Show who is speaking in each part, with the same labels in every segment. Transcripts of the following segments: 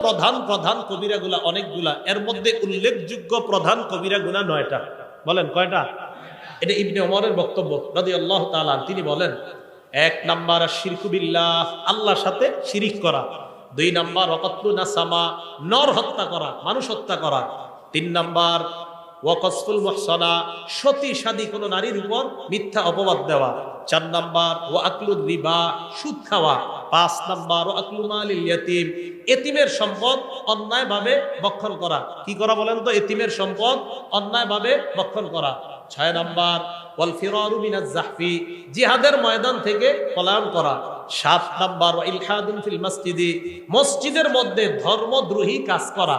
Speaker 1: প্রধান প্রধান কবিরা গুলা অনেকগুলা, এর মধ্যে উল্লেখযোগ্য প্রধান কবিরা গুনাহ 9টা। বলেন কয়টা? এটা ইবনে ওমরের বক্তব্য রাদিয়াল্লাহু তাআলা। তিনি বলেন 1 নাম্বার শিরকু বিল্লাহ, আল্লাহর সাথে শিরিক করা। 2 নাম্বার ওয়াকাতলু নাসামা, নর হত্যা করা, মানুষ হত্যা করা। 3 নাম্বার ওয়াকাসফুল মুহসানা, সতী সাদী কোনো নারীর উপর মিথ্যা অপবাদ দেওয়া। 4 নাম্বার ওয়াকলুর রিবা, সুদ খাওয়া। 5 নাম্বার ওয়াকলু মালিল ইয়াতীম, এতিমের সম্পদ অন্যায়ভাবে ভক্ষণ করা। কি করা বলেন তো? এতিমের সম্পদ অন্যায়ভাবে ভক্ষণ করা। 6 নাম্বার ওয়াল ফিরারু মিনাজ জাহফি, জিহাদের ময়দান থেকে পলায়ন করা। 7 নাম্বার ওয়া ইলহাদুন ফিল মসজিদি, মসজিদের মধ্যে ধর্মদ্রোহী কাজ করা।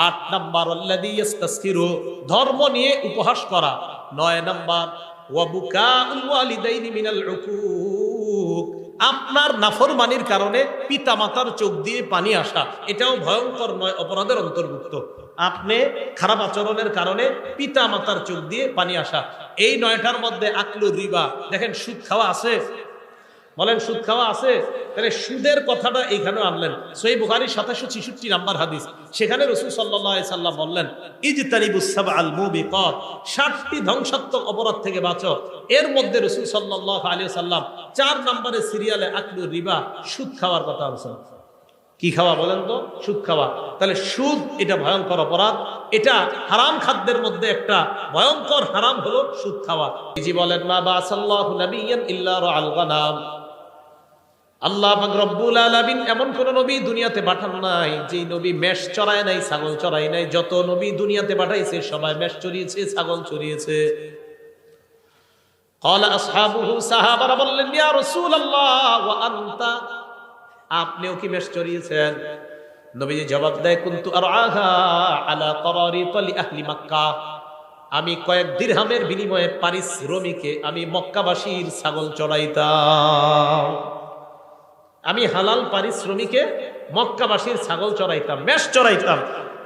Speaker 1: 8 নাম্বার আল্লাযী ইস্তাসখিরু, ধর্ম নিয়ে উপহাস করা। 9 নাম্বার ওয়া বুকাউল ওয়ালিদাইনি মিনাল উকুক, আপনার নাফরমানির কারণে পিতামাতার চোখ দিয়ে পানি আসা, এটাও ভয়ঙ্কর 9 অপরাধের অন্তর্ভুক্ত। আপনি খারাপ আচরণের কারণে পিতা মাতার চোখ দিয়ে পানি আসা। এই 9টার মধ্যে আকলু রিবা, দেখেন সুদ খাওয়া আছে? বলেন সুদ খাওয়া আছে? তাহলে সুদের কথাটা এইখানে আনলেন। সহিহ বুখারী 766 নাম্বার হাদিস, সেখানে রাসূল সাল্লাল্লাহু আলাইহি সাল্লাম বললেন ইজতানিবুস সাবআল মুবিকাত, 7টি ধ্বংসাত্মক অপরাধ থেকে বাঁচো। এর মধ্যে রাসূল সাল্লাল্লাহু আলাইহি সাল্লাম 4 নম্বরে সিরিয়ালে আকলু রিবা, সুদ খাওয়ার কথা বলেছেন। কি খাওয়া বলেন তো? সুদ খাওয়া। তাহলে সুদ এটা ভয়ঙ্কর অপরাধ, এটা হারাম খাদ্যের মধ্যে একটা ভয়ঙ্কর হারাম হলো সুদ খাওয়া। জি বলেন মা বাসাল্লাহু নাবিয়্যান ইল্লা রাআল গানাম, আল্লাহ পাক রব্বুল আলামিন এমন কোন নবী দুনিয়াতে পাঠান নাই যে নবী মেষ চড়ায় নাই, ছাগল চড়ায় নাই। যত নবী দুনিয়াতে পাঠাইছে সবাই মেষ চড়িয়েছে, ছাগল চড়িয়েছে। ক্বালা আসহাবুহু, সাহাবারা বললেন ইয়া রাসূলুল্লাহ ওয়া আনতা, আপনিও কি মেষ চড়িয়েছেন? নবীজি জবাব দেয় কুনতু আরআহা আলা qararit লি আহলি মক্কা, আমি কয়েক দিরহামের বিনিময়ে পারিশ্রমিকে আমি মক্কাবাসীর ছাগল চড়াইতাম। আমি হালাল পারিশ্রমিকে মক্কাবাসীর ছাগল চড়াইতাম, মেষ চড়াইতাম।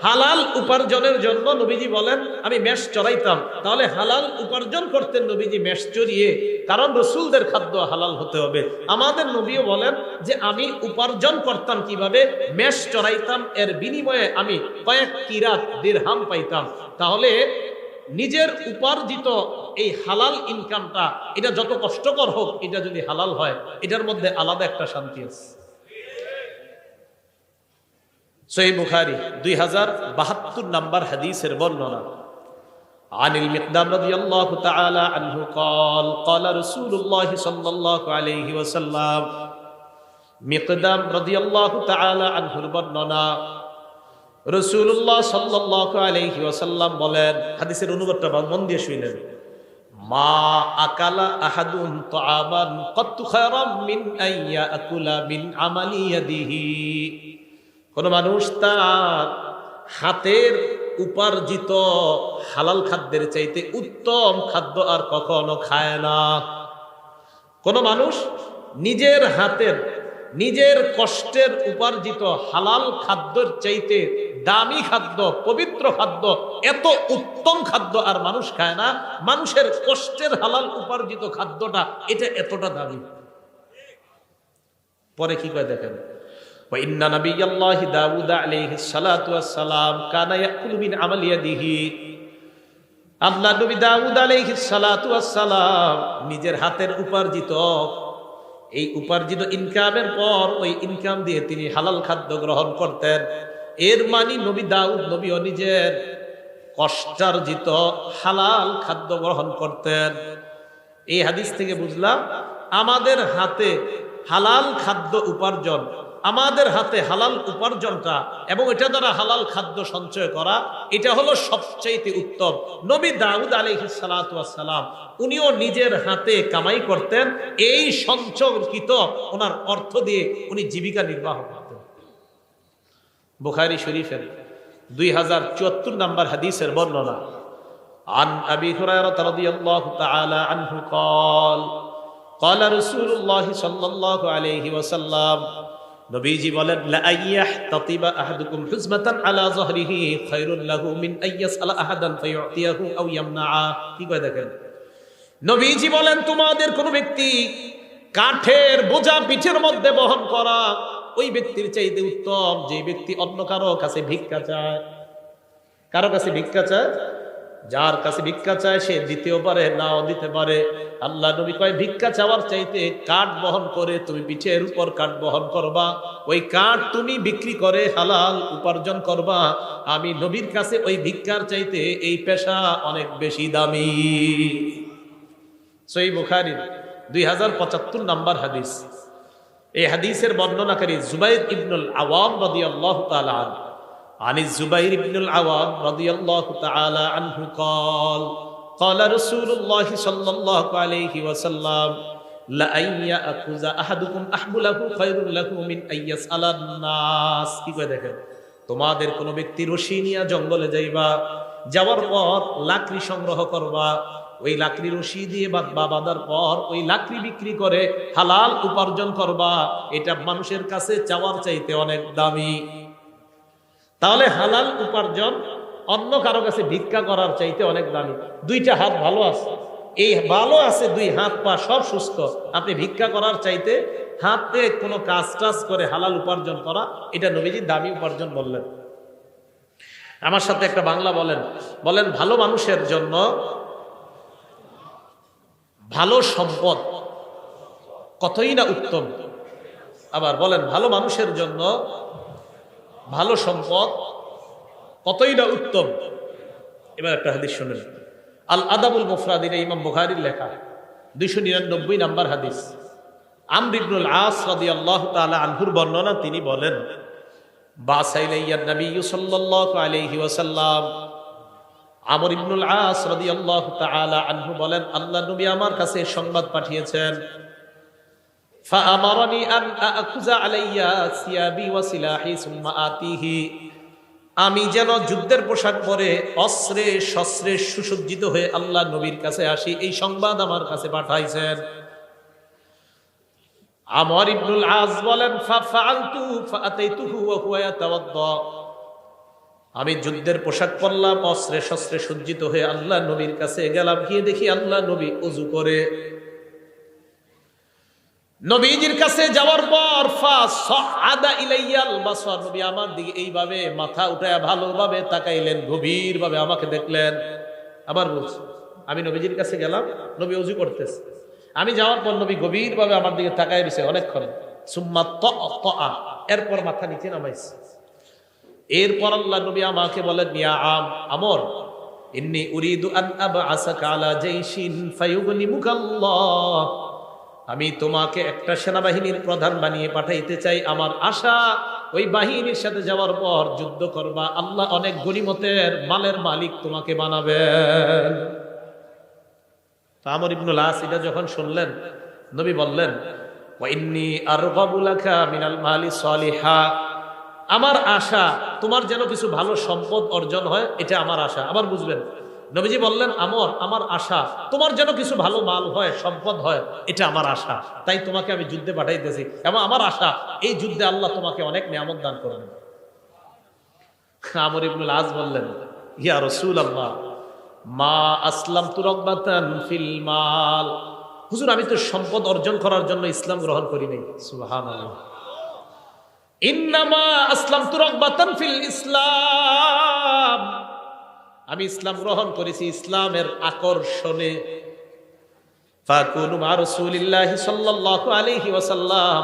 Speaker 1: হালাল উপার্জনের জন্য নবীজি বলেন আমি মেষ চড়াইতাম। তাহলে হালাল উপার্জন করতেন নবীজি মেষ চড়িয়ে, কারণ রসুলদের খাদ্য হালাল হতে হবে। আমাদের নবীও বলেন যে আমি উপার্জন করতাম কিভাবে? মেষ চড়াইতাম, এর বিনিময়ে আমি কয়েক কিরাত দিরহাম পাইতাম। তাহলে নিজের উপার্জিত এই হালাল ইনকামটা, এটা যত কষ্টকর হোক, এটা যদি হালাল হয়, এটার মধ্যে আলাদা একটা শান্তি আছে। সহিহ বুখারী 2072 নাম্বার হাদিসের বর্ণনা। আনিল মিকদাম রাদিয়াল্লাহু তাআলা আনহু قال قال رسول الله صلى الله عليه وسلم, মিকদাম রাদিয়াল্লাহু তাআলা আনহুর বর্ণনা, রাসূলুল্লাহ সাল্লাল্লাহু আলাইহি ওয়াসাল্লাম বলেন, হাদিসের অনুবাদটা মন দিয়ে শুনেন, মা আকালা আহাদুন তাআমান কাত্তু খায়রাম মিন আইয়া আকুলা মিন আমালি ইয়াদিহি, কোন মানুষ তার হাতের উপার্জিত হালাল খাদ্যের চাইতে উত্তম খাদ্য আর কখনো খায় না। কোন মানুষ নিজের হাতের, নিজের কষ্টের উপার্জিত হালাল খাদ্যের চাইতে দামি খাদ্য, পবিত্র খাদ্য, এত উত্তম খাদ্য আর মানুষ খায় না। মানুষের কষ্টের হালাল উপার্জিত খাদ্যটা এটা এতটা দামি। পরে কি কয় দেখেন, ওয়া ইন্না নাবিয়াল্লাহি দাউদ আলাইহিস সালাতু ওয়াস সালাম কানা ইয়াকুলু মিন আমালি ইয়াদিহি, আল্লাহ নবী দাউদ আলাইহিস সালাতু ওয়াস সালাম নিজের হাতের উপার্জিত, এই উপার্জিত ইনকামের পর ওই ইনকাম দিয়ে তিনি হালাল খাদ্য গ্রহণ করতেন। এর মানে নবী দাউদ নবীও নিজের কষ্টার্জিত হালাল খাদ্য গ্রহণ করতেন। এই হাদিস থেকে বুঝলাম আমাদের হাতে হালাল খাদ্য উপার্জন, আমাদের হাতে হালাল উপার্জনটা এবং এটা দ্বারা হালাল খাদ্য সঞ্চয় করা, এটা হলো সবচাইতে উত্তম। নবী দাউদ আলাইহিস সালাতু ওয়াস সালাম উনিও নিজের হাতে কামাই করতেন, এই সঞ্চয়কৃত ওনার অর্থ দিয়ে উনি জীবিকা নির্বাহ করতেন। বুখারী শরীফের 2074 নাম্বার হাদিসের বর্ণনা। আন আবি হুরায়রা রাদিয়াল্লাহু তাআলা আনহু قال قال رسول الله صلى الله عليه وسلم, নবীজি বলেন লা আইয়াহতাতিবা আহাদুকুম হুজমাতান আলা যহরিহি খায়রুল লাহু মিন আইয়াসআলা আহাদান ফায়ুতিয়াহু আও ইয়ামনাআ। কি কয় দেখেন, নবীজি বলেন তোমাদের কোন ব্যক্তি কাঠের বোঝা পিঠের মধ্যে বহন করা ওই ব্যক্তির চাইতে উত্তম যে ব্যক্তি অন্য কারো কাছে ভিক্ষা চায়। কারো কাছে ভিক্ষা চায়? যার কাছে ভিক্ষা চায় সে দিতেও পারে, নাও দিতে পারে। আল্লাহ নবী কয় ভিক্ষা চাওয়ার চাইতে কাঠ বহন করে তুমি পিঠের উপর কাঠ বহন করবা, ওই কাঠ তুমি বিক্রি করে হালাল উপার্জন করবা। আমি নবীর কাছে ওই ভিক্ষার চাইতে এই পেশা অনেক বেশি দামি। সহিহ বুখারী 2075 নম্বর হাদিস। এই হাদিসের বর্ণনাকারী জুবাইর ইবনুল আওয়াম রাদিয়াল্লাহু তাআলা আনহু। عن الزبير بن العوام رضي الله تعالى عنه قال قال رسول الله صلى الله عليه وسلم لأن يأخذ أحدكم أحمله خير له من أن يسأل الناس। কি কয় দেখেন, তোমাদের কোন ব্যক্তি রশি নিয়ে জঙ্গলে যাইবা, যাওয়ার পর লাকড়ি সংগ্রহ করবা, ওই লাকড়ি রশি দিয়ে বাঁধার পর ওই লাকড়ি বিক্রি করে হালাল উপার্জন করবা, এটা মানুষের কাছে চাওয়ার চাইতে অনেক দামি। তাহলে হালাল উপার্জন অন্য কারো কাছে ভিক্ষা করার চাইতে অনেক দামি। দুইটা হাত ভালো আছে, এই ভালো আছে, দুই হাত পা সব সুস্থ, আপনি ভিক্ষা করার চাইতে হাতে কোনো কাজ টাজ করে হালাল উপার্জন করা, এটা নবীজি দামি উপার্জন বললেন। আমার সাথে একটা বাংলা বলেন, বলেন ভালো মানুষের জন্য ভালো সম্পদ কতই না উত্তম। আবার বলেন ভালো মানুষের জন্য ভালো সম্পদ কতই না উত্তম। এবার একটা হাদিস শুনেন, আল আদাবুল মুফরাদিনে ইমাম বুখারীর লেখা 299 নম্বর হাদিস। আমর ইবনুল আস রাদিয়াল্লাহু তাআলা আনহুর বর্ণনা, তিনি বলেন বাসাইলাইয়ান নবী সাল্লাল্লাহু আলাইহি ওয়াসাল্লাম। আমর ইবনুল আস রাদিয়াল্লাহু তাআলা আনহু বলেন আল্লাহ নবী আমার কাছে সংবাদ পাঠিয়েছেন, فأمرني أن أأخذ علي ثيابي وسلاحي ثم آتيه। আমি যেন যুদ্ধের পোশাক পরে অস্ত্রে শস্ত্রে সুসজ্জিত হয়ে আল্লাহ নবীর কাছে আসি, এই সংবাদ আমার কাছে পাঠাইছেন। আমর ইবনুল আস বলেন ফাফআলতু ফাআতাইতুহু ওয়া হুয়া ইয়াতাওয়াদ্দা। আমি যুদ্ধের পোশাক পরলাম, অস্ত্রে শস্ত্রে সজ্জিত হয়ে আল্লাহ নবীর কাছে গেলাম, গিয়ে দেখি আল্লাহ নবী ওযু করে। নবীজির কাছে যাওয়ার পর ফাসআদা ইলাইয়াল বাসার, নবী আমার দিকে এইভাবে মাথা উঠায়া ভালোভাবে তাকাইলেন, গভীরভাবে আমাকে দেখলেন। আবার বলছি, আমি নবীজির কাছে গেলাম, নবী ওযু করতেছে, আমি যাওয়ার পর নবী গভীরভাবে আমার দিকে তাকায় রইছে অনেকক্ষণ। সুম্মা তাআ, এরপর মাথা নিচে নামাইছে। এরপর আল্লাহ নবী আমাকে বলেন ইয়া আমর ইন্নী উরিদু আন আবআসাকা আলা জাইশিন ফায়ুগনিমুকাল্লাহ। আমি তোমাকে একটা সেনাবাহিনীর প্রধান বানিয়ে পাঠাইতে চাই। আমার আশা ওই বাহিনীর সাথে যাওয়ার পর যুদ্ধ করবা, আল্লাহ অনেক গনিমতের মালের মালিক তোমাকে বানাবেন। আমর ইবনুল আস এটা যখন শুনলেন, নবী বললেন ওয়া ইন্নী আরগাবু লাকা মিনাল মালি সালিহা। আমার আশা তোমার যেন কিছু ভালো সম্পদ অর্জন হয়, এটা আমার আশা। আবার বুঝবেন, নবীজি বললেন আমর আমার আশা তোমার যেন কিছু ভালো মাল হয়, সম্পদ হয়, এটা আমার আশা, তাই তোমাকে আমি যুদ্ধে পাঠাইতেছি, এবং আমার আশা এই যুদ্ধে আল্লাহ তোমাকে অনেক নিয়ামত দান করবেন। আমর ইবনুল আস বললেন ইয়া রাসূলুল্লাহ মা আসলামতু রাগবাতান ফিল মাল। হুজুর আমি তো সম্পদ অর্জন করার জন্য ইসলাম গ্রহণ করি নাই। সুবহানাল্লাহ। ইন্নামা আসলামতু রাগবাতান ফিল ইসলাম, আমি ইসলাম গ্রহণ করেছি ইসলামের আকর্ষণে। ফাকুনু মা রাসূলিল্লাহি সাল্লাল্লাহু আলাইহি ওয়াসাল্লাম,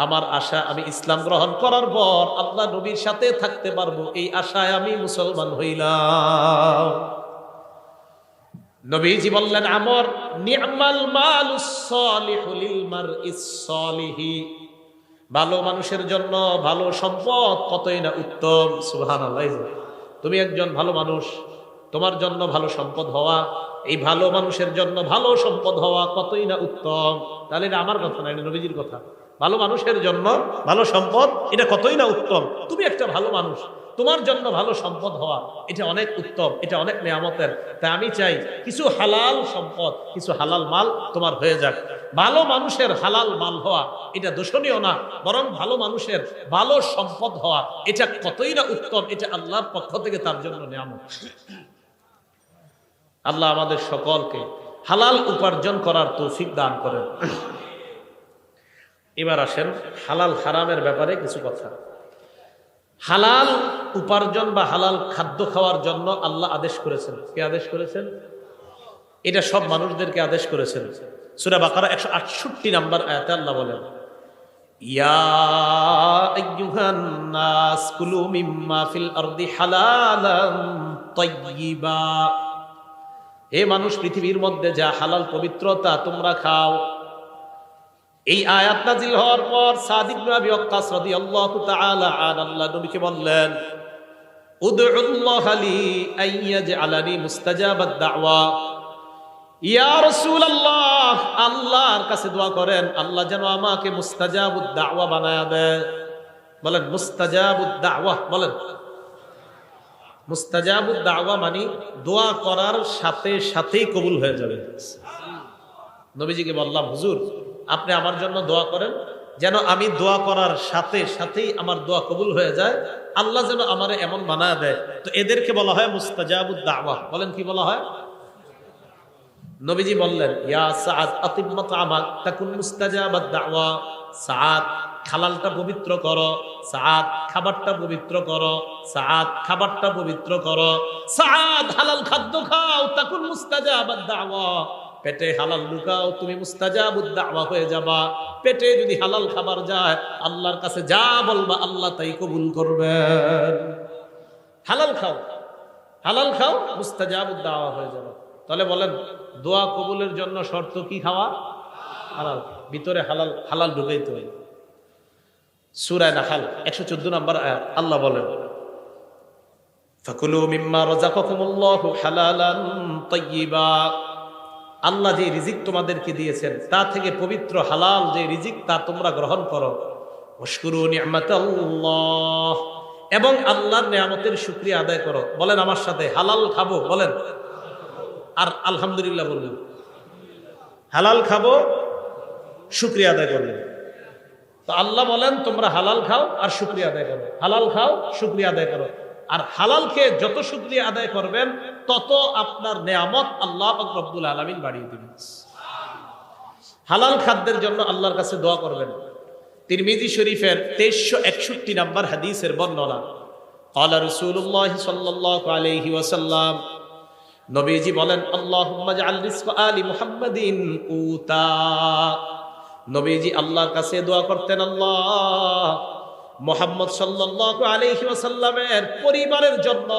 Speaker 1: আমার আশা আমি ইসলাম গ্রহণ করার পর আল্লাহ নবীর সাথে থাকতে পারবো, এই আশায় আমি মুসলমান হইলাম। নবীজি বললেন আমর নি'মাল মালুস সালিহু লিল মারইস সালিহি, ভালো মানুষের জন্য ভালো সম্পদ কতই না উত্তম। সুবহানাল্লাহ। তুমি একজন ভালো মানুষ, তোমার জন্য ভালো সম্পদ হওয়া, এই ভালো মানুষের জন্য ভালো সম্পদ হওয়া কতই না উত্তম। তাহলে এটা আমার কথা না, এটা নবীজির কথা। ভালো মানুষের জন্য ভালো সম্পদ এটা কতই না উত্তম। তুমি একটা ভালো মানুষ, তোমার জন্য ভালো সম্পদ হওয়া এটা অনেক উত্তম, এটা অনেক নেয়ামতের। তাই আমি চাই কিছু হালাল সম্পদ, কিছু হালাল মাল তোমার হয়ে যাক। ভালো মানুষের হালাল মাল হওয়া এটা দোষণীয় না, বরং ভালো মানুষের ভালো সম্পদ হওয়া এটা কতই না উত্তম, এটা আল্লাহর পক্ষ থেকে তার জন্য নেয়ামত। আল্লাহ আমাদের সকলকে হালাল উপার্জন করার তৌফিক দান করেন। এবার আসেন হালাল হারামের ব্যাপারে কিছু কথা। হালাল উপার্জন বা হালাল খাদ্য খাওয়ার জন্য আল্লাহ আদেশ করেছেন। কে আদেশ করেছেন? এটা সব মানুষদেরকে আদেশ করেছেন। সূরা বাকারা 168 নম্বর আয়াতে আল্লাহ বলেন, ইয়া আইয়ুহান নাস কুলু মিম্মা ফিল আরদি হালালান তাইয়্যিবা। হে মানুষ, পৃথিবীর মধ্যে যা হালাল পবিত্রতা তোমরা খাও। এই আয়াত নাযিল হওয়ার পর সাদ ইবনে আবি ওয়াক্কাস রাদিয়াল্লাহু তাআলা আনহু আল্লাহ নবীকে বললেন, উদউল্লাহ লি আইয়াজআলানি মুস্তাজাবাদ দাওয়া। ইয়া রাসূলুল্লাহ, আল্লাহর কাছে দোয়া করেন আল্লাহ যেন আমাকে মুস্তাজাবুদ দাওয়া বানায়া দেয়। বলেন মুস্তাজাবুদ দাওয়া। বলেন মুস্তাজাবুদ দাওয়া মানে দোয়া করার সাথে সাথেই কবুল হয়ে যাবে। নবীজিকে বললাম, হুজুর আপনি আমার জন্য দোয়া করেন যেন আমি দোয়া করার সাথে সাথেই আমার দোয়া কবুল হয়ে যায়, আল্লাহ যেন আমারে এমন বানায় দেয়। তো এদেরকে বলা হয় মুস্তাজাবুদ দাওয়া। বলেন কি বলা হয়? নবীজি বললেন, ইয়া সাআদ আতিব মাতআমাক তাকুন মুস্তাজাবাদ দাওয়া। সাআদ, হালালটা পবিত্র করো। সাআদ, খাবারটা পবিত্র করো। সাআদ, খাবারটা পবিত্র করো। সাআদ, হালাল খাদ্য খাও, তাকুন মুস্তাজাবাদ দাওয়া। পেটে হালাল ঢুকাও, তুমি মুস্তাজাবুদ দাওয়া হয়ে যাবা। পেটে যদি হালাল খাবার যায়, আল্লাহর কাছে যা বলবা আল্লাহ তাই কবুল করবেন। হালাল খাও, হালাল খাও, মুস্তাজাবুদ দাওয়া হয়ে যাবে। তাহলে বলেন দোয়া কবুলের জন্য শর্ত কি? খাওয়া হালাল, ভিতরে হালাল হালাল ঢুকাইতে হয়। সূরা নাহল 114 নম্বর আয়াত আল্লাহ বলেন, ফাকুলু মিম্মা রাযাকাকুমুল্লাহু হালালান তাইয়্যিবা। আল্লাহ যে রিজিক তোমাদেরকে দিয়েছেন তা থেকে পবিত্র হালাল যে রিজিক তা তোমরা গ্রহণ করো। ওয়াশকুরু নি'মাতাল্লাহ, এবং আল্লাহর নিয়ামতের শুকরিয়া আদায় করো। বলেন আমার সাথে, হালাল খাবো। বলেন আর আলহামদুলিল্লাহ বললেন। হালাল খাবো, শুকরিয়া আদায় করলেন। তো আল্লাহ বলেন তোমরা হালাল খাও আর শুকরিয়া আদায় করো। হালাল খাও, শুকরিয়া আদায় করো। আর হালাল খেয়ে যত শুকরিয়া আদায় করবেন তত আপনার নেয়ামত আল্লাহ পাক রব্বুল আলামিন বাড়িয়ে দিবেন। হালাল খাদ্যের জন্য আল্লাহর কাছে দোয়া করবেন। তিরমিজি শরীফের 2361 নম্বর হাদিসের বর্ণনা, ক্বালা রাসূলুল্লাহ সাল্লাল্লাহু আলাইহি ওয়াসাল্লাম, নবীজি বলেন, আল্লাহুম্মা জাআল রিজকা আলি মুহাম্মাদিন কুতা। নবীজি আল্লাহর কাছে দোয়া করতেন, আল্লাহ মুহাম্মদ সাল্লাল্লাহু আলাইহি ওয়াসাল্লামের পরিবারের জন্য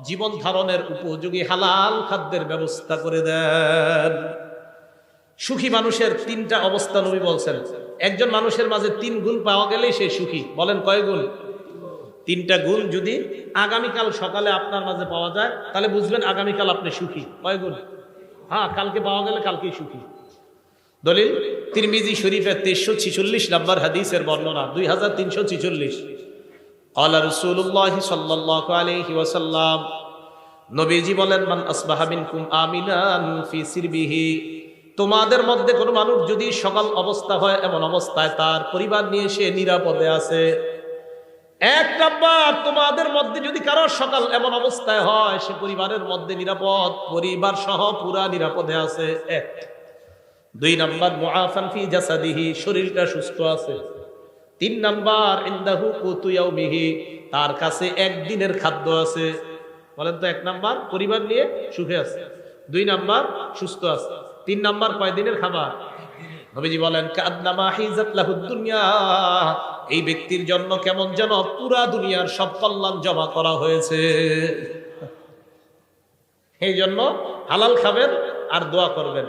Speaker 1: জীবন ধারণের উপযোগী হালাল খাদ্যের ব্যবস্থা করে দেন। সুখী মানুষের 3টা অবস্থা নবী বলছেন। একজন মানুষের মাঝে 3 গুণ পাওয়া গেলেই সে সুখী। বলেন কয় গুণ? 3টা গুণ যদি আগামীকাল সকালে আপনার মাঝে পাওয়া যায় তাহলে বুঝবেন আগামীকাল আপনি সুখী। কয় গুণ? হ্যাঁ, কালকে পাওয়া গেলে কালকেই সুখী। দলিল তিরমিজি শরীফের 2346 নম্বর হাদিসের বর্ণনা, 2346। ক্বালা রাসূলুল্লাহ সাল্লাল্লাহু আলাইহি ওয়াসাল্লাম, নবীজি বলেন, মান আসবাহা মিনকুম আমিনান ফি সিরবিহি। তোমাদের মধ্যে কোনো মানুষ যদি সকাল অবস্থা হয় এমন অবস্থায় তার পরিবার নিয়ে সে নিরাপদে আছে। 1 নাম্বার, তোমাদের মধ্যে যদি কারো সকাল এমন অবস্থায় হয় সে পরিবারের মধ্যে নিরাপদ, পরিবার সহ পুরা নিরাপদে আছে। 1। 2 নাম্বার, মুআফান ফি জাসাদিহি, শরীরটা সুস্থ আছে। 3 নাম্বার, ইনদাহু কুতু ইয়াউমিহি, তার কাছে একদিনের খাদ্য আছে। বলেন তো, 1 নাম্বার পরিবার নিয়ে সুখে আছে, 2 নাম্বার সুস্থ আছে, 3 নাম্বার কয়দিনের খাবার? নবীজি বলেন, কান্নামা হিজাত লাহুদ দুনিয়া, এই ব্যক্তির জন্য কেমন যেন পুরা দুনিয়ার সব কল্যাণ জমা করা হয়েছে। এই জন্য হালাল খাবেন আর দোয়া করবেন,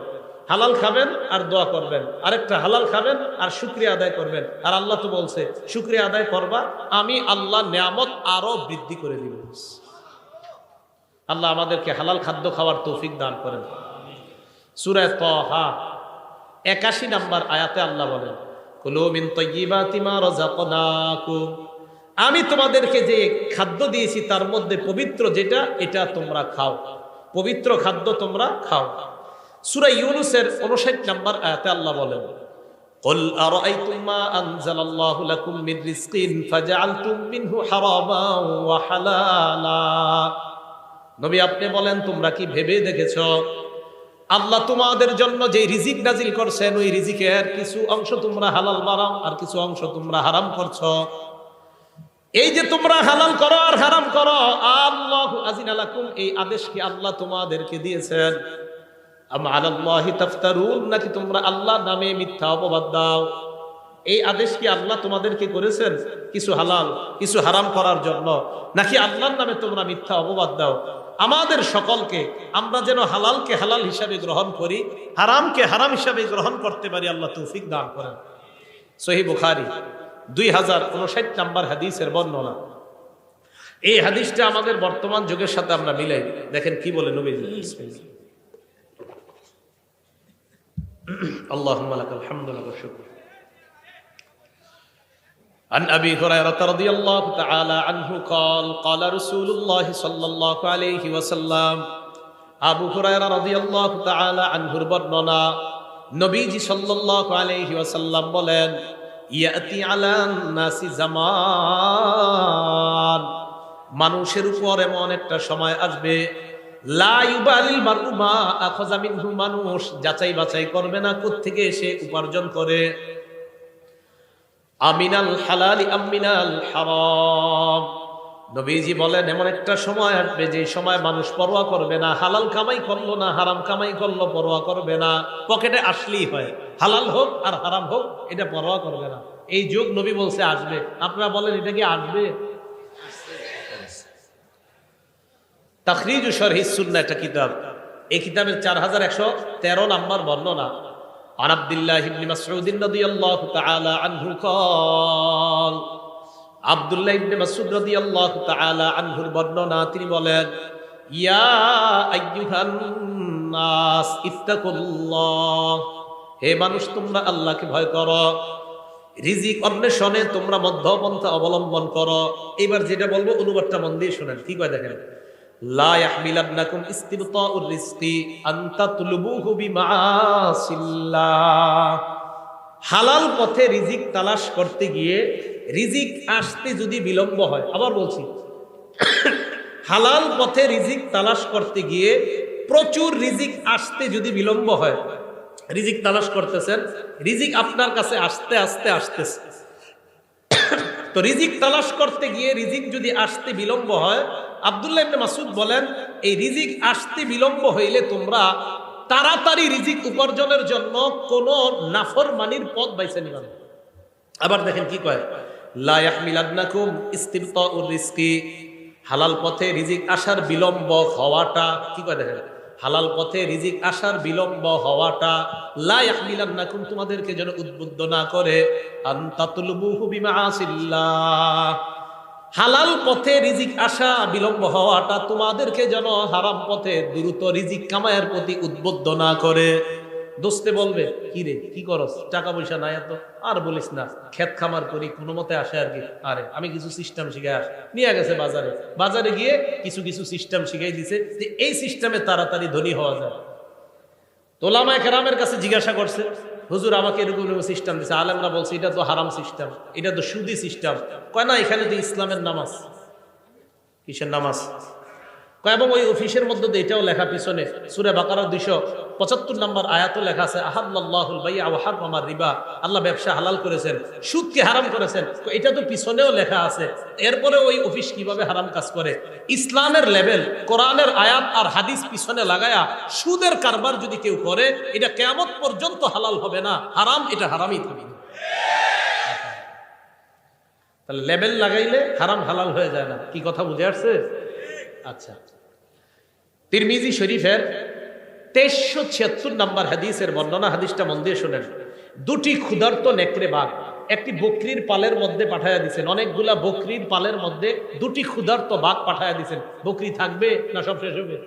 Speaker 1: হালাল খাবেন আর দোয়া করবেন। আরেকটা, হালাল খাবেন আর শুকরিয়া আদায় করবেন। আর আল্লাহ তো বলছে শুকরিয়া আদায় করবা, আমি আল্লাহ নিয়ামত আরো বৃদ্ধি করে দিব। আল্লাহ আমাদেরকে হালাল খাদ্য খাওয়ার তৌফিক দান করেন। সূরা তাহা 81 নম্বর আয়াতে আল্লাহ বলেন, কুলু মিন তাইয়্যিবাতি মা রাযাকনাকুম, আমি তোমাদেরকে যে খাদ্য দিয়েছি তার মধ্যে পবিত্র যেটা, এটা তোমরা খাও। পবিত্র খাদ্য তোমরা খাও। সূরা ইউনূসের 59 নম্বর আয়াতে আল্লাহ বলেন, কুল আরাআইতুম মা আনজালাল্লাহু লাকুম মিন রিজকিন ফাজআলতুম মিনহু হারামান ওয়া হালালা। নবী আপনি বলেন, তোমরা কি ভেবে দেখেছো আল্লাহ তোমাদের জন্য যে রিজিক নাজিল করছেন ওই রিজিকের কিছু অংশ তোমরা হালাল বানাও আর কিছু অংশ তোমরা হারাম করছো। এই যে তোমরা হালাল করো আর হারাম করো, আল্লাহু আযিনা লাকুম, এই আদেশ কি আল্লাহ তোমাদেরকে দিয়েছেন? আম আলাল্লাহি তাফতারুন, নাকি তোমরা আল্লাহর নামে মিথ্যা অপবাদ দাও? এই আদেশ কি আল্লাহ তোমাদেরকে করেছেন কিছু হালাল কিছু হারাম করার জন্য, নাকি আল্লাহর নামে তোমরা মিথ্যা অপবাদ দাও? আমাদের সকলকে আমরা যেন হালালকে হালাল হিসাবে গ্রহণ করি, হারামকে হারাম হিসাবে গ্রহণ করতে পারি, আল্লাহ তৌফিক দান করেন। সহিহ বুখারী 2059 নম্বর হাদিসের বর্ণনা। এই হাদিসটা আমাদের বর্তমান যুগের সাথে আমরা মিলাই দেখেন কি বলে নবীজি। বিসমিল্লাহ। আল্লাহুম্মা লাকাল হামদু ওয়া শুকর। عن أبي هريرة رضي الله تعالى عنه قال قال رسول الله صلى الله عليه وسلم আবু হুরায়রা রাদিয়াল্লাহু তাআলা আনহুর বর্ণনা, নবীজি সাল্লাল্লাহু আলাইহি ওয়াসাল্লাম বলেন, ইয়াতি আলান নাসি জামান, মানুষের উপর এমন একটা সময় আসবে, লা ইউবালিল মারউ মা আখাযা মিনহু, মানুষ যাচাই বাছাই করবে না কোত্থেকে সে উপার্জন করে, আমিনাল হালালি আমিনাল হারাম। নবীজি বলেন এমন একটা সময় আসবে যে সময় মানুষ পরোয়া করবে না, হালাল কামাই করলো না হারাম কামাই করলো পরোয়া করবে না, পকেটে আসলেই হয়, হালাল হোক আর হারাম হোক এটা পরোয়া করবে না। এই যুগ নবী বলছে আসবে, আপনারা বলেন এটা কি আসবে? তাখরিজু শরহিস সুন্নাহ একটা কিতাব, এই কিতাবের 4113 নম্বর বর্ণনা। عن عبد الله بن مسعود رضي الله تعالى عنه قال, আব্দুল্লাহ ইবনে মাসউদ রাদিয়াল্লাহু তাআলা আনহুর বর্ণনা, তিনি বলেন, ইয়া আইয়ুহান নাস ইত্তাকুল্লাহ, হে মানুষ তোমরা আল্লাহকে ভয় করো, রিজিক অন্বেষণে তোমরা মধ্যপন্থা অবলম্বন করো। এবার যেটা বলবো অনুবাদটা মন দিয়ে শুনেন, কি কয় দেখেন। লা ইয়াহমিলান্নাকুম ইস্তিবতাউর রিজকি আন তাতলুবুহু বিমাআসিল্লাহ, হালাল পথে রিজিক তালাশ করতে গিয়ে রিজিক আসতে যদি বিলম্ব হয়, আবার বলছি, হালাল পথে রিজিক তালাশ করতে গিয়ে প্রচুর রিজিক আসতে যদি বিলম্ব হয়, রিজিক তালাশ করতেছেন, রিজিক আপনার কাছে আস্তে আস্তে আসতেছে, তো রিজিক তালাশ করতে গিয়ে রিজিক যদি আসতে বিলম্ব হয়, আব্দুল্লাহ ইবনে মাসউদ বলেন এই রিজিক আসতে বিলম্ব হইলে তোমরা তাড়াতাড়ি রিজিক উপার্জনের জন্য কোন নাফরমানির পথ বাইছে নিবা না। আবার দেখেন কি কয়, লা ইয়াহমিলান্নাকুম ইস্তিবতাউর রিজকি, হালাল পথে রিজিক আসার বিলম্ব হওয়াটা, কি কয় দেখেন, হালাল পথে রিজিক আসার বিলম্ব হওয়াটা, লা ইয়াহমিলান্নাকুম তোমাদেরকে যেন উদ্বুদ্ধ না করে, আন তাতলুবুহু বিমাআসিল্লাহ, হালাল পথে রিজিক আসা বিলম্ব হওয়াটা তোমাদেরকে যেন হারাম পথে দ্রুত রিজিক কামায়ের প্রতি উদ্বুদ্ধ না করে। দোস্তে বলবে, কি রে কি করস, টাকা পয়সা নাই এত, আর বলিস না, ক্ষেত খামার করি কোনো মতে আসে আর কি, আরে আমি কিছু সিস্টেম শিখে আস, নিয়ে গেছে বাজারে, বাজারে গিয়ে কিছু কিছু সিস্টেম শিখাই দিছে যে এই সিস্টেমে তাড়াতাড়ি ধনী হওয়া যায়। ওলামায়ে কেরামের কাছে জিজ্ঞাসা করছে, হুজুর আমাকে এরকম সিস্টেম দিছে, আলেমরা বলছে এটা তো হারাম সিস্টেম, এটা তো সুদি সিস্টেম। কয় না, এখানে তো ইসলামের নামাজ। কিসের নামাজ? কয় এবং ওই অফিসের মধ্যে তো এটাও লেখা, পিছনে সূরা বাকারা 275 নম্বর আয়াতও লেখা আছে, আহাল্লাল্লাহুল বাই'a ওয়া হারামার রিবা, আল্লাহ ব্যবসা হালাল করেছেন, সুদকে হারাম করেছেন। এটা তো পিছনেও লেখা আছে, এরপরে ওই অফিস কিভাবে হারাম কাজ করে? ইসলামের লেভেল, কোরআনের আয়াত আর হাদিস পিছনে লাগায়া সুদের কারবার যদি কেউ করে, এটা কিয়ামত পর্যন্ত হালাল হবে না, হারাম, এটা হারামই থাকবে। তাহলে লেভেল লাগাইলে হারাম হালাল হয়ে যায় না, কি কথা বুঝে আসছে? আচ্ছা, তিরমিজি শরীফের 2376 নম্বর হাদিসের বর্ণনা, হাদিসটা মন দিয়ে শুনেন। দুটি ক্ষুধার্ত নেকড়ে বাঘ একটি বকরির পালের মধ্যে পাঠায়া দিয়েছেন, অনেকগুলা বকরির পালের মধ্যে দুটি ক্ষুধার্ত বাঘ পাঠায়া দিয়েছেন, বকরি থাকবে না সব শেষ হবে?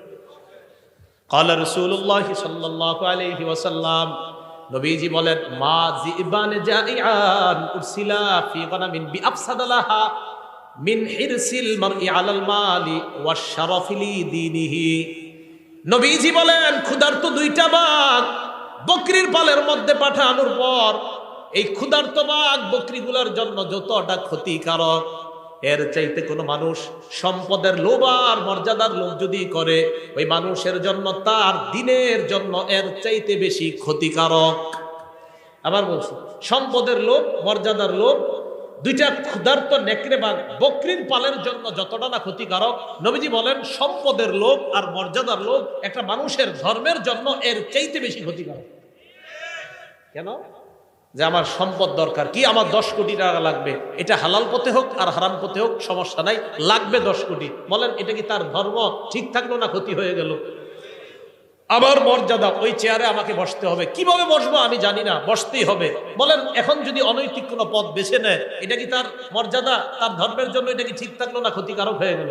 Speaker 1: ক্বালা রাসূলুল্লাহ সাল্লাল্লাহু আলাইহি ওয়াসাল্লাম, নবীজি বলেন, মা জিবান জাইআন উরসিলা ফি গানামিন বিআফসাদালাহা মিন হিরসিল মারই আলাল মালি ওয়াশ শারাফি লিদীনিহি। নবীজি বলেন, ক্ষুধার্ত দুইটা বাঘ বকরির পালের মধ্যে পাঠানোর পর এই ক্ষুধার্ত বাঘ বকরিগুলোর জন্য যতটা ক্ষতিকারক, এর চাইতে কোনো মানুষ সম্পদের লোভ আর মর্যাদার লোভ যদি করে, ওই মানুষের জন্য, তার দিনের জন্য এর চাইতে বেশি ক্ষতিকারক। আবার বলছি, সম্পদের লোভ, মর্যাদার লোভ, দুইটা ক্ষুধার্ত নেকড়ে বা বকরির পালের জন্য যতটা না ক্ষতিকারক, নবীজি বলেন সম্পদের লোভ আর মর্যাদার লোভ একটা মানুষের ধর্মের জন্য এর চাইতে বেশি ক্ষতিকারক। কেন? যে আমার সম্পদ দরকার, কি আমার 10 কোটি টাকা লাগবে, এটা হালাল পথে হোক আর হারাম পথে হোক সমস্যা নাই, লাগবে 10 কোটি। বলেন এটা কি তার ধর্ম ঠিক থাকলো না ক্ষতি হয়ে গেল? আবার মর্যাদা, ওই চেয়ারে আমাকে বসতে হবে, কিভাবে বসবো আমি জানি না, বসতেই হবে। বলেন এখন যদি অনৈতিক কোনো পথ বেছে নেয়, এটা কি তার মর্যাদা, তার ধর্মের জন্য এটা কি ঠিক থাকলো না ক্ষতিকারক হয়ে গেল?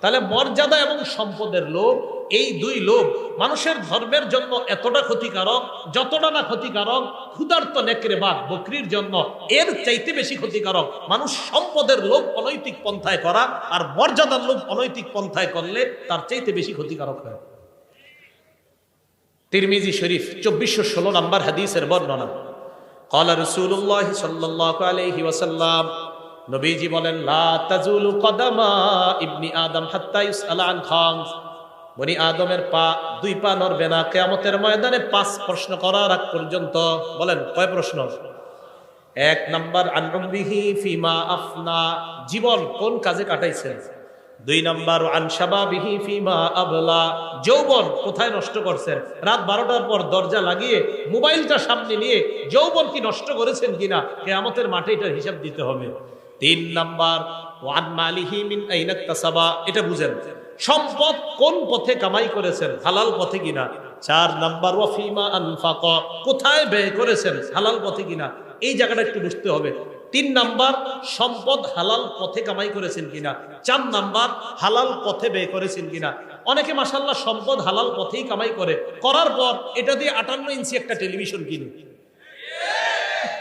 Speaker 1: তাহলে মর্যাদা এবং সম্পদের লোভ, এই দুই লোভ মানুষের ধর্মের জন্য এতটা ক্ষতিকারক, যতটা না ক্ষতিকারক ক্ষুধার্ত নেকড়ে বা বকরির জন্য এর চাইতে বেশি ক্ষতিকারক মানুষ সম্পদের লোভ অনৈতিক পন্থায় করা, আর মর্যাদার লোভ অনৈতিক পন্থায় করলে তার চাইতে বেশি ক্ষতিকারক হয়। তিরমিজি শরীফ 2416 নম্বর হাদিসের বর্ণনা। ক্বালা রাসূলুল্লাহ সাল্লাল্লাহু আলাইহি ওয়াসাল্লাম, নবীজি বলেন, লা তাজুলু কদামা ইবনি আদম হাত্তা ইউসআলা আন খামস, বনি আদমের পা, 2 পা নড়বে না কিয়ামতের ময়দানে 5 প্রশ্ন করার আগ পর্যন্ত। বলেন কয় প্রশ্ন? 1 নাম্বার আন উমরিহি ফিমা আফনা, জীবন কোন কাজে কাটাইছেন। 2 নাম্বার আন শাবাবিহি ফিমা আবলা, যৌবন কোথায় নষ্ট করছেন। রাত 12টার পর দরজা লাগিয়ে মোবাইলটা সামনে নিয়ে যৌবন কি নষ্ট করেছেন কিনা, কিয়ামতের মাঠে এটার হিসাব দিতে হবে। 3 নাম্বার ওয়ান মালিহি মিন আইনা ইকতাসাবা, এটা বুঝেন, সম্পদ কোন পথে কামাই করেছেন, হালাল পথে কিনা। 4 নাম্বার ওয়া ফিমা আনফাকা, কোথায় ব্যয় করেছেন, হালাল পথে কিনা, এই জায়গাটা একটু বুঝতে হবে। 3 নাম্বার সম্পদ হালাল পথে কামাই করেছেন কিনা। 4 নাম্বার হালাল পথে ব্যয় করেছেন কিনা। অনেকে মাশাআল্লাহ সম্পদ হালাল পথেই কামাই করে, করার পর এটা দিয়ে 58 ইঞ্চি একটা টেলিভিশন কিনে।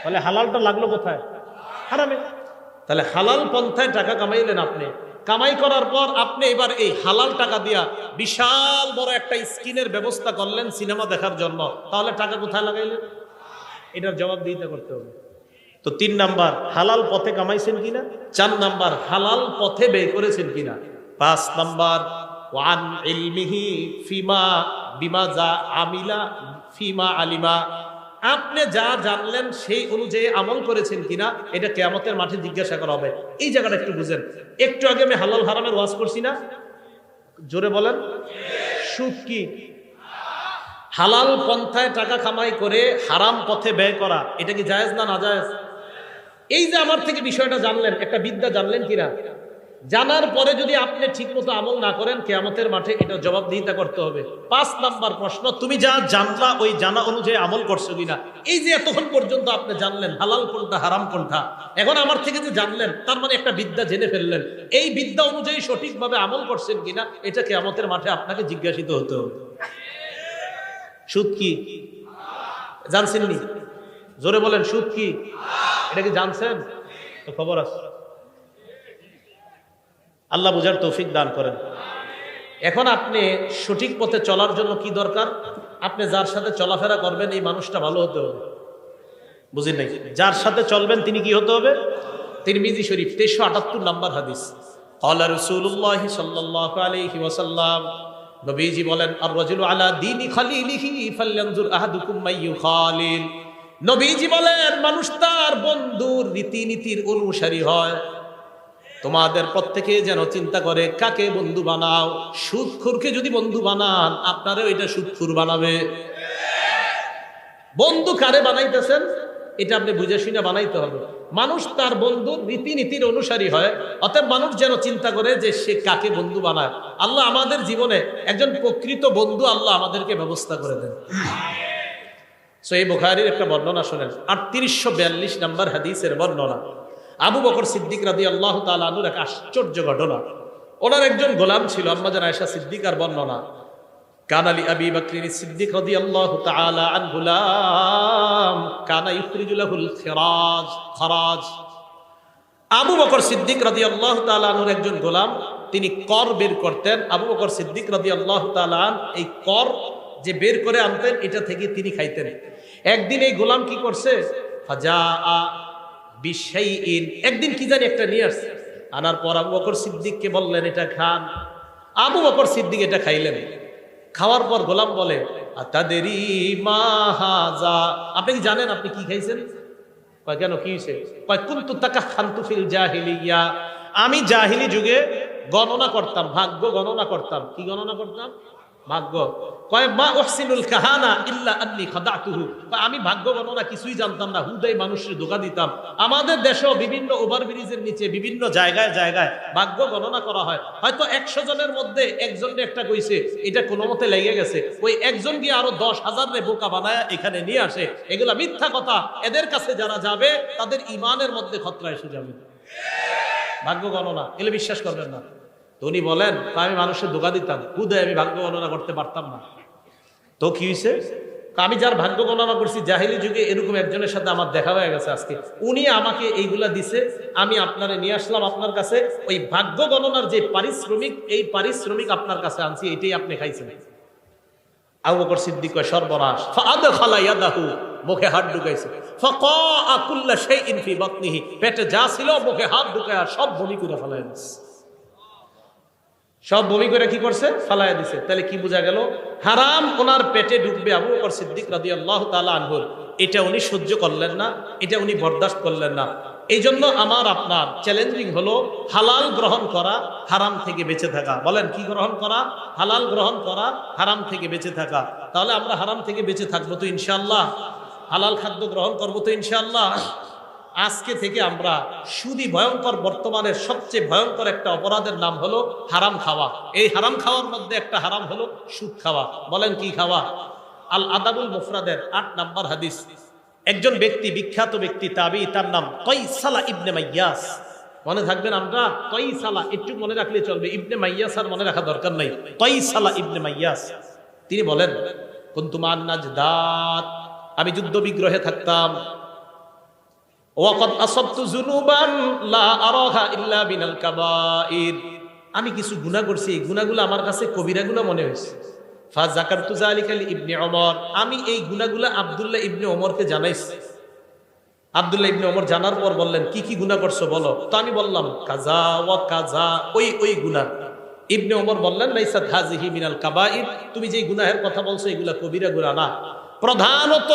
Speaker 1: তাহলে হালালটা লাগলো কোথায়? হারামে। তাহলে হালাল পন্থায় টাকা কামাইলেন আপনি, কামাই করার পর আপনি এবার এই হালাল টাকা দিয়া বিশাল বড় একটা স্ক্রিনের ব্যবস্থা করলেন সিনেমা দেখার জন্য, তাহলে টাকা কোথায় লাগাইলেন? এটার জবাব দিতে করতে হবে। তো 3 নাম্বার হালাল পথে কামাইছেন কিনা। 4 নাম্বার হালাল পথে ব্যয় করেছেন কিনা। 5 নাম্বার ওয়ান ইলমিহি ফিমা বিমা যা আমিলা ফিমা আলিমা, আপনি যা জানলেন সেই অনুযায়ী আমল করেছেন কিনা, এটা কিয়ামতের মাঠে জিজ্ঞাসা করা হবে। এই জায়গাটা একটু বুঝেন। একটু আগে আমি হালাল হারামের ওয়াজ করছি না, জোরে বলেন। সুদ কি? হালাল পন্থায় টাকা কামাই করে হারাম পথে ব্যয় করা, এটা কি জায়েজ না নাজায়েজ? এই যে আমার থেকে বিষয়টা জানলেন, একটা বিদ্যা জানলেন কিনা, জানার পরে যদি আপনি ঠিকমতো আমল না করেন, কিয়ামতের মাঠে এটা জবাবদিহিতা করতে হবে। 5 নাম্বার প্রশ্ন, তুমি যা জানলা ওই জানা অনুযায়ী আমল করছো কিনা। এই যে এতক্ষণ পর্যন্ত আপনি জানলেন হালাল কোনটা হারাম কোনটা, এখন আমার থেকে যে জানলেন তার মানে একটা বিদ্যা জেনে ফেললেন, এই বিদ্যা অনুযায়ী সঠিকভাবে আমল করছেন কিনা, এটা কিয়ামতের মাঠে আপনাকে জিজ্ঞাসিত হতে হবে। সুদ কি জানছেন নি? জোরে বলেন, সুদ কি? এটা কি জানছেন? তো খবর আছে। আল্লাহ বুঝার তৌফিক দান করেন। এখন আপনি সঠিক পথে চলার জন্য কি দরকার? আপনি যার সাথে চলাফেরা করবেন এই মানুষটা ভালো হতে হবে। বুঝেন নাকি? যার সাথে চলবেন তিনি কি হতে হবে? তিরমিজি শরীফ 1378 নাম্বার হাদিস। ক্বালা রাসূলুল্লাহ সাল্লাল্লাহু আলাইহি ওয়াসাল্লাম, নবীজি বলেন, আর রাজুলু আলা দীনি খালিলিহি ফালয়ানজুর আহাদুকুম মাইয়ু খালিল। নবীজি বলেন, মানুষ তার বন্ধুর রীতিনীতির অনুসারী হয়। তোমাদের প্রত্যেকে যেন চিন্তা করে কাকে বন্ধু বানাও। সুদখোরকে যদি বন্ধু বানান, আপনারও এটা সুদখোর বানাবে। বন্ধু কারে বানাইতেছেন এটা আপনি বুঝে শুনে বানাইতে হবে। মানুষ তার বন্ধুর রীতিনীতির অনুসারী হয়, অতএব মানুষ যেন চিন্তা করে যে সে কাকে বন্ধু বানায়। আল্লাহ আমাদের জীবনে একজন প্রকৃত বন্ধু আল্লাহ আমাদেরকে ব্যবস্থা করে দেন। সহিহ বুখারীর একটা বর্ণনা শুনেন, 3842 নাম্বার হাদিসের বর্ণনা। আবু বকর সিদ্দিক রাদিয়াল্লাহু তাআলা আনহুর এক আশ্চর্য ঘটনা। ওনার একজন গোলাম ছিল, আম্মা জান আয়েশা সিদ্দিকার বর্ণনা। কানা লি আবি বকর সিদ্দিক রাদিয়াল্লাহু তাআলা আনহু গুলাম কানা ইখরিজু লাহুল খরাজ। আবু বকর সিদ্দিক রাদিয়াল্লাহু তাআলা আনহুর একজন গোলাম, তিনি কর বের করতেন। আবু বকর সিদ্দিক রাদিয়াল্লাহু তাআলা আন এই কর যে বের করে আনতেন, এটা থেকে তিনি খাইতেন। একদিন এই গোলাম কি করছে, ফাজা বিশাইইন, একদিন কি জানি একটা নিয়ে আসছে। আনার পর আবু বকর সিদ্দিককে বললেন এটা খান। আবু বকর সিদ্দিক এটা খাইলেন। খাওয়ার পর গোলাম বলে আতাদেরি মা হাযা, আপনি কি জানেন আপনি কি খাইছেন? কয় কেন, কি হয়েছে? কয় কুনতু তাকাখানতু ফিল জাহিলিয়া, আমি জাহিলি যুগে গণনা করতাম, ভাগ্য গণনা করতাম। কি গণনা করতাম? ভাগ্য। কয় মা উহসিনুল কাহানা ইল্লা আন্নী খাদাতুহু, আমি ভাগ্য গণনা কিছুই জানতাম না, হুদাই মানুষের ধোঁকা দিতাম। আমাদের দেশেও বিভিন্ন ওভারব্রিজের নিচে বিভিন্ন জায়গায় জায়গায় ভাগ্য গণনা করা হয়। হয়তো 100 জনের মধ্যে একজনকে একটা কইছে, এটা কোনো মতে লেগে গেছে, ওই একজন গিয়ে আরো 10,000 রে বোকা বানায় এখানে নিয়ে আসে। এগুলা মিথ্যা কথা। এদের কাছে যারা যাবে তাদের ইমানের মধ্যে খতরা এসে যাবে। ভাগ্য গণনা এগুলো বিশ্বাস করবেন না। তো উনি বলেন আমি মানুষের ধোঁকা দিতাম, হুদায় আমি ভাগ্য গণনা করতে পারতাম না। তো কি হয়েছে? আমি যার ভাগ্য গণনা করছি জাহিলি যুগে এরকম একজনের সাথে আমার দেখা হয়ে গেছে আজকে, উনি আমাকে এইগুলা দিছে, আমি আপনারে নিয়ে আসলাম আপনার কাছে। ওই ভাগ্য গণনার যে পারিশ্রমিক, এই পারিশ্রমিক আপনার কাছে আনছি, এটাই আপনি খাইছেন। আবু বকর সিদ্দিক কয় সর্বনাশ। ফাআদখালা ইয়াদাহু, মুখে হাত ঢুকাইছে। ফাকাআ কুল্লা শাইইন ফি বাতনিহি, পেটে যা ছিল মুখে হাত ঢুকায়া সব বমি করে ফেলায় দিছে। সব বমি করে কি করছে? ফালায়া দিছে। তাহলে কি বোঝা গেল? হারাম ওনার পেটে ঢুকবে আবু বকর সিদ্দিক রাদিয়াল্লাহু তাআলা আনহু, এটা উনি সহ্য করলেন না, এটা উনি বরদাস্ত করলেন না। এই জন্য আমার আপনার চ্যালেঞ্জিং হলো হালাল গ্রহণ করা, হারাম থেকে বেঁচে থাকা। বলেন কি গ্রহণ করা? হালাল গ্রহণ করা, হারাম থেকে বেঁচে থাকা। তাহলে আমরা হারাম থেকে বেঁচে থাকবো তো ইনশাআল্লাহ, হালাল খাদ্য গ্রহণ করবো তো ইনশাআল্লাহ। আজকে থেকে আমরা সুদী ভয়ঙ্কর, বর্তমানের সবচেয়ে ভয়ঙ্কর একটা অপরাধের নাম হলো হারাম খাওয়া। এই হারাম খাওয়ার মধ্যে একটা হারাম হলো সুদ খাওয়া। বলেন কি খাওয়া? আল আদাবুল মুফরাদের 8 নম্বর হাদিস, একজন ব্যক্তি, বিখ্যাত ব্যক্তি তাবি, তার নাম কয়সালা ইবনে মাইয়াস। মনে থাকবেন আমরা কয়সালা, একটু মনে রাখলে চলবে, ইবনে মাইয়াস আর মনে রাখা দরকার নাই। কয়সালা ইবনে মাইয়াস তিনি বলেন কুনতু মান নাজদাত, আমি যুদ্ধ বিগ্রহে থাকতাম। ওয়াকাদ আসাবতু যুনুবান লা আরাহা ইল্লা বিনাল কাবাইর, আমি কিছু গুনাহ করছি, এই গুনাহগুলো আমার কাছে কবিরা গুনাহ মনে হয়েছে। ফা যাকারতু যালিকা লি ইবনে ওমর, আমি এই গুনাহগুলো আব্দুল্লাহ ইবনে ওমরকে জানাইছি। আব্দুল্লাহ ইবনে ওমর জানার পর বললেন কি কি গুনাহ করছো বলো। তো আমি বললাম কাজা ওয়া কাজা, ওই গুনাহ। ইবনে ওমর বললেন লাইসাত হাযিহি মিনাল কাবাইর, তুমি যে গুনাহের কথা বলছো এগুলা কবিরা গুনাহ না, প্রধানত